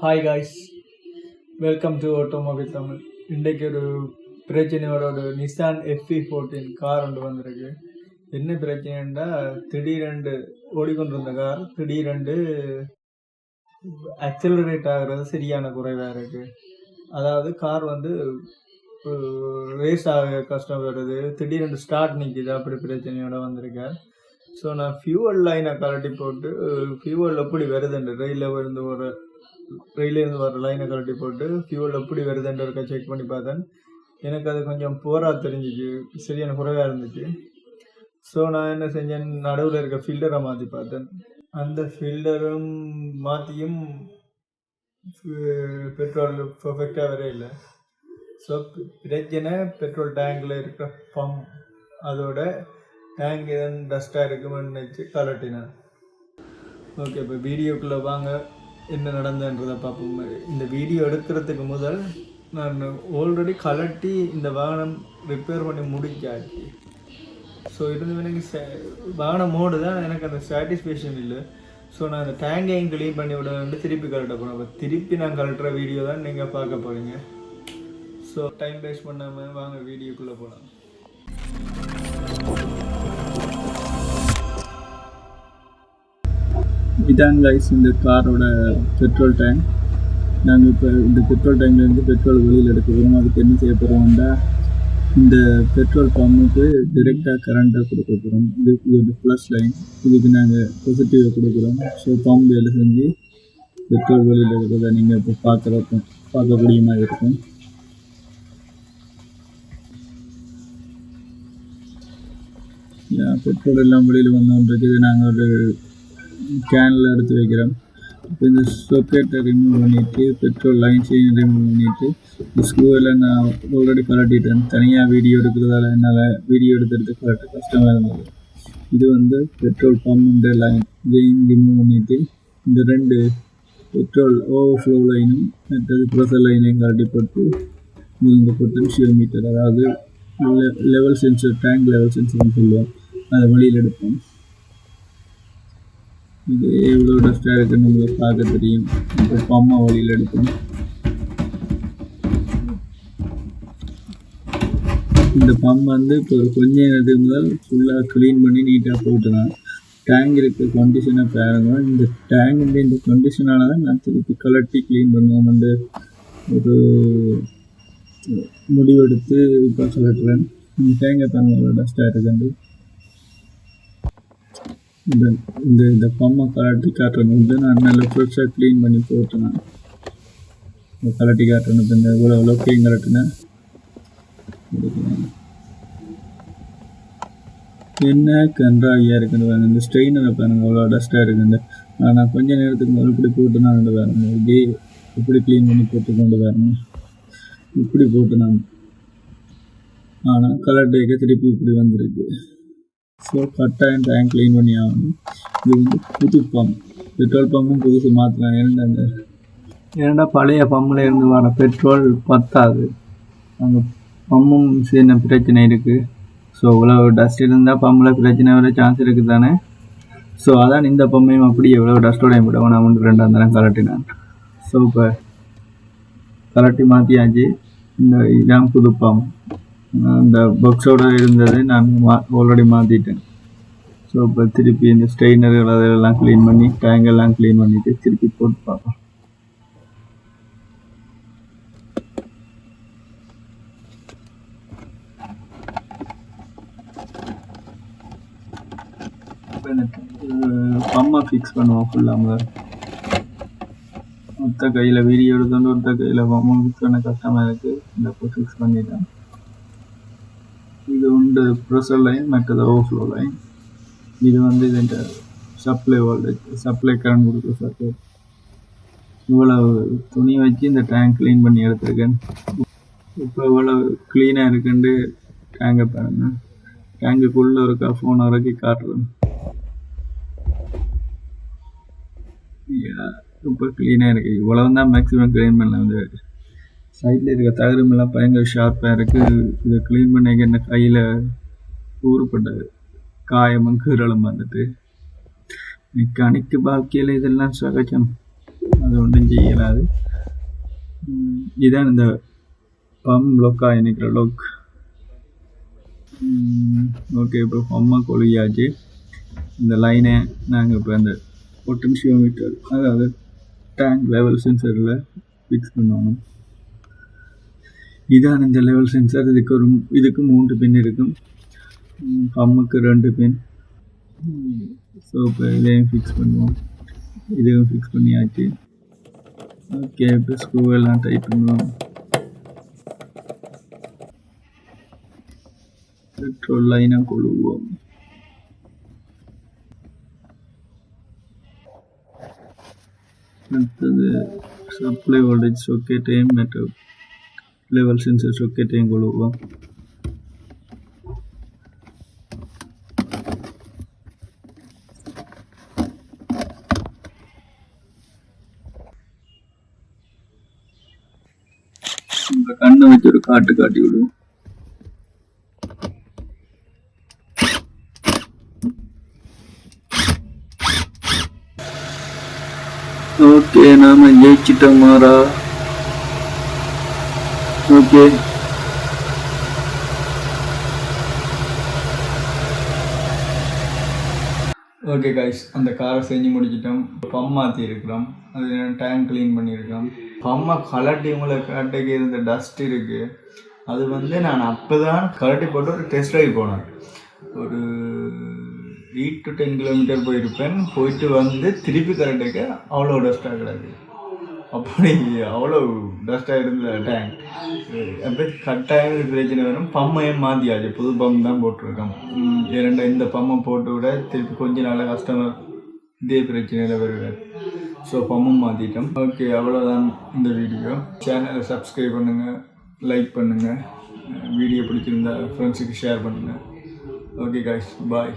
Hi guys, welcome to automobile Tamil. இன்றைக்கு ஒரு பிரச்சனையோட ஒரு நிசான் FB14 கார் ஒன்று வந்திருக்கு. என்ன பிரச்சனைன்னா, திடீரென்று ஓடிக்கொண்டிருந்த கார் திடீரென்று ஆக்சலரேட் ஆகிறது சரியான குறைவாக இருக்குது. அதாவது கார் வந்து ரேஸ் ஆக கஷ்டம் வருது, திடீரென்று ஸ்டார்ட் நிற்கிது, அப்படி பிரச்சனையோட வந்திருக்கேன். ஸோ நான் ஃபியூவல் லைனை கலட்டி போட்டு ஃபியூவல் எப்படி வருதுன்ற ரயிலேருந்து வர லைனை கலட்டி போட்டு ஃபியூவல் எப்படி வருதுன்ற இருக்க செக் பண்ணி பார்த்தேன். எனக்கு அது கொஞ்சம் போராக தெரிஞ்சிச்சு, சரியான குறைவாக இருந்துச்சு. ஸோ நான் என்ன செஞ்சேன், நடுவில் இருக்க ஃபில்டரை மாற்றி பார்த்தேன். அந்த ஃபில்டரும் மாற்றியும் பெட்ரோல் பர்ஃபெக்டாக வரே இல்லை. ஸோ பிரச்சனை பெட்ரோல் டேங்கில் இருக்கிற பம்ப், அதோட டேங்க் எதுவும் டஸ்ட்டாக இருக்குமென்னு நினச்சி கலட்டினேன். ஓகே, இப்போ வீடியோக்குள்ளே வாங்க, என்ன நடந்ததுன்றதை பார்ப்போம். இந்த வீடியோ எடுக்கிறதுக்கு முதல் நான் ஆல்ரெடி கலட்டி இந்த வாகனம் ரிப்பேர் பண்ணி முடிச்சாச்சு. ஸோ இருந்து எனக்கு வாகனம் மோடு தான், எனக்கு அந்த சாட்டிஸ்ஃபேக்ஷன் இல்லை. ஸோ நான் அந்த டேங்கையும் க்ளீன் பண்ணி விட திருப்பி கலட்ட போகிறேன். அப்போ திருப்பி நான் கலட்டுற வீடியோ தான் நீங்கள் பார்க்க போகிறீங்க. ஸோ டைம் வேஸ்ட் பண்ணாமல் வாங்க வீடியோக்குள்ளே போகலாம். இதான் கைஸ் இந்த காரோட பெட்ரோல் டேங்க். நாங்கள் இப்போ இந்த பெட்ரோல் டேங்க்லேருந்து பெட்ரோல் வெளியில் எடுக்க போகிறோம். அதுக்கு என்ன செய்ய போகிறோம்னா, இந்த பெட்ரோல் பம்புக்கு டிரெக்டாக கரண்ட்டாக கொடுக்க போகிறோம். இது ப்ளஸ் லைன், இதுக்கு நாங்கள் பாசிட்டிவாக கொடுக்குறோம். ஸோ பம்ப் வேலை செஞ்சு பெட்ரோல் வெளியில் எடுக்கிறத நீங்கள் இப்போ பார்க்கக்கூடிய மாதிரி இருக்கும். பெட்ரோல் எல்லாம் வெளியில் வந்தோன்றது நாங்கள் ஒரு கேனில் எடுத்து வைக்கிறோம். இப்போ இந்த சொக்கெட்டை ரிமூவ் பண்ணிவிட்டு பெட்ரோல் லைன் செயின் ரிமூவ் பண்ணிவிட்டு ஸ்க்ரூவெல்லாம் நான் ஆல்ரெடி கலட்டிட்டேன். தனியாக வீடியோ எடுக்கிறதால என்னால் வீடியோ எடுக்கிறதுக்கு கரெக்டாக கஷ்டமாக இருந்தது. இது வந்து பெட்ரோல் பம்புன்ற லைன், இதையும் ரிமூவ் பண்ணிவிட்டு இந்த ரெண்டு பெட்ரோல் ஓவர்ஃப்ளோ லைனும் மற்றது ப்ரெஷர் லைனையும் கலட்டி போட்டு இந்த பொட்டன்ஷியல் மீட்டர், அதாவது லெவல் சென்சர், டேங்க் லெவல் சென்சர்னு சொல்லுவோம், அதை வெளியில் எடுப்போம். இது எவ்வளோ டஸ்ட்டாக இருக்குன்னு உங்களுக்கு பார்க்க தெரியும். இப்போ பம்மை வழியில் எடுப்போம். இந்த பம்ப் வந்து இப்போ கொஞ்ச நேரத்துக்கு முதல் ஃபுல்லாக க்ளீன் பண்ணி நீட்டாக போட்டுதான். டேங்க் இருக்க கண்டிஷனை பாருங்க. இந்த டேங்க் இந்த கண்டிஷனால தான் நான் திருப்பி கலட்டி க்ளீன் பண்ணுவோம் வந்து ஒரு முடிவெடுத்து இப்போ கலட்டுறேன். இந்த டேங்கை பாருங்க எவ்வளோ டஸ்ட்டாக இருக்குது. இந்த பம்மை கலட்டி காட்டுறது வந்து நான் நல்லா ஃப்ரெஷ்ஷாக க்ளீன் பண்ணி போட்டுனேன். கலட்டி காட்டுறது இந்த இவ்வளோ க்ளீன் கலட்டினேன். என்ன கன்றாகியாக இருக்குன்னு பாருங்க. இந்த ஸ்ட்ரெயினரை பாருங்க அவ்வளோ டஸ்ட்டாக இருக்குது. நான் கொஞ்ச நேரத்துக்கு முதல் இப்படி போட்டு நான் பாருங்க, இப்படி இப்படி க்ளீன் பண்ணி போட்டு கொண்டு பாருங்க, இப்படி போட்டு நான் ஆனால் கலர் திருப்பி இப்படி வந்திருக்கு. ஸோ கட்டாயம் டேங்க் க்ளீன் பண்ணி ஆகணும். இது வந்து புது பம்ப், பெட்ரோல் பம்பும் புதுசு மாற்றலாம். ஏன்னா பழைய பம்பில் இருந்து வர பெட்ரோல் பத்தாது, அந்த பம்பும் சின்ன பிரச்சனை இருக்குது. ஸோ இவ்வளோ டஸ்ட் இருந்தால் பம்பில் பிரச்சனை வர சான்ஸ் இருக்குது தானே. ஸோ அதான் இந்த பம்பையும் அப்படி எவ்வளோ டஸ்ட்டோடையும் விட நான் வந்து 2 தரம் கலட்டினேன். ஸோ இப்போ கலட்டி மாற்றியாச்சு. இந்த இதான் புது பம்ப். அந்த பாக்ஸோடு இருந்தது நான் ஆல்ரெடி மாற்றிட்டேன். ஸோ இப்போ திருப்பி இந்த ஸ்ட்ரெயினர்கள் அதெல்லாம் க்ளீன் பண்ணி டேங்க் எல்லாம் க்ளீன் பண்ணிவிட்டு திருப்பி போட்டு பார்ப்போம். இப்போ இந்த பம்மை ஃபிக்ஸ் பண்ணுவோம் ஃபுல்லாக. ஒருத்த கையில் வீடியோ எடுத்துட்டு ஒருத்த கையில் பம்மை ஃபிக்ஸ் பண்ண கஷ்டமாக இருக்குது. இந்த ஃபிக்ஸ் பண்ணிட்டேன். இது வந்து ப்ரெஷர் லைன், மற்றது ஓவர்ஃப்ளோ லைன். இது வந்து இந்த சப்ளை வோல்டேஜ், சப்ளை கரண்ட் கொடுக்குற சர்க்யூட். இவ்வளவு துணி வச்சு இந்த டேங்க் க்ளீன் பண்ணி எடுத்துருக்கேன். இப்போ இவ்வளவு க்ளீனாக இருக்குண்டு டேங்கை பாருங்க. டேங்குக்குள்ளே இருக்கா ஃபோனை வரைக்கும் காட்டுறேன். இப்போ க்ளீனாக இருக்குது. இவ்வளவு தான் மேக்ஸிமம் க்ளீன் பண்ண வந்து சைடில் இருக்க தகரமெல்லாம் பயங்கர ஷார்ப்பாக இருக்குது. இதை க்ளீன் பண்ணிக்க இந்த கையில் ஊறுப்பட்ட காயமும் கீரலும் வந்துட்டு மெக்கானிக்கு பாக்கியில் இதெல்லாம் சகஜம். அது ஒன்றும் செய்யலாது. இதுதான் இந்த பம்ப் லொக்காக நிற்கிற லொக். ஓகே, இப்போ பம்மா கொழுகியாச்சு. இந்த லைனை நாங்கள் இப்போ அந்த பொட்டன்ஷியோமீட்டர், அதாவது டேங்க் லெவல் சென்சரில் ஃபிக்ஸ் பண்ணுவோம். இதான் இந்த லெவல் சென்சார். இதுக்கு 3 பின் இருக்கும், பம்முக்கு 2 பின். ஸோ இப்போ இதையும் ஃபிக்ஸ் பண்ணுவோம். இதையும் ஃபிக்ஸ் பண்ணியாச்சு. ஓகே, இப்போ ஸ்க்ரூ எல்லாம் டைட் பண்ணுவோம். பெட்ரோல் லைனை கொழுவோம். அடுத்தது சப்ளை வோல்டேஜ் சொக்கெட்டையும் மற்றும் லெவல் சென்சர் சொக்கெட்டையும் கொழுவோம். கண்ணை வச்சு ஒரு காட்டி விடுவோம். ஓகே, நாம ஜெயிச்சிட்டோம் மாறா. ஓகே, ஓகே கைஸ், அந்த காரை செஞ்சு முடிச்சிட்டோம். பம்ப் மாற்றி இருக்கிறோம், அது டேங்க் க்ளீன் பண்ணியிருக்கோம். பம்மை கலட்டி உங்களுக்கு கட்டைக்கு இருந்த டஸ்ட் இருக்குது, அது வந்து நான் அப்போ தான் கலட்டி போட்டு ஒரு டெஸ்ட் ட்ரைவ் போனேன். ஒரு 8 to 10 கிலோமீட்டர் போயிருப்பேன். போயிட்டு வந்து திருப்பி கலட்டிக்க அவ்வளோ டஸ்ட்டாக கிடக்கு. அப்படி அவ்வளோ டஸ்ட்டாக இருந்த டேங்க். அப்போ கட்டாயம் இது பிரச்சனை வரும். பம்மையும் மாற்றியாச்சு, புது பம்ப் தான் போட்டிருக்கோம். இந்த பம்மை போட்டு விட திருப்பி கொஞ்ச நாள் கஸ்டமர் இதே பிரச்சனையில் வருவார். ஸோ பம்மும் மாற்றிட்டோம். ஓகே, அவ்வளோதான் இந்த வீடியோ. சேனலை சப்ஸ்கிரைப் பண்ணுங்கள், லைக் பண்ணுங்கள், வீடியோ பிடிச்சிருந்தா ஃப்ரெண்ட்ஸுக்கு ஷேர் பண்ணுங்கள். ஓகே காய்ஸ், பாய்.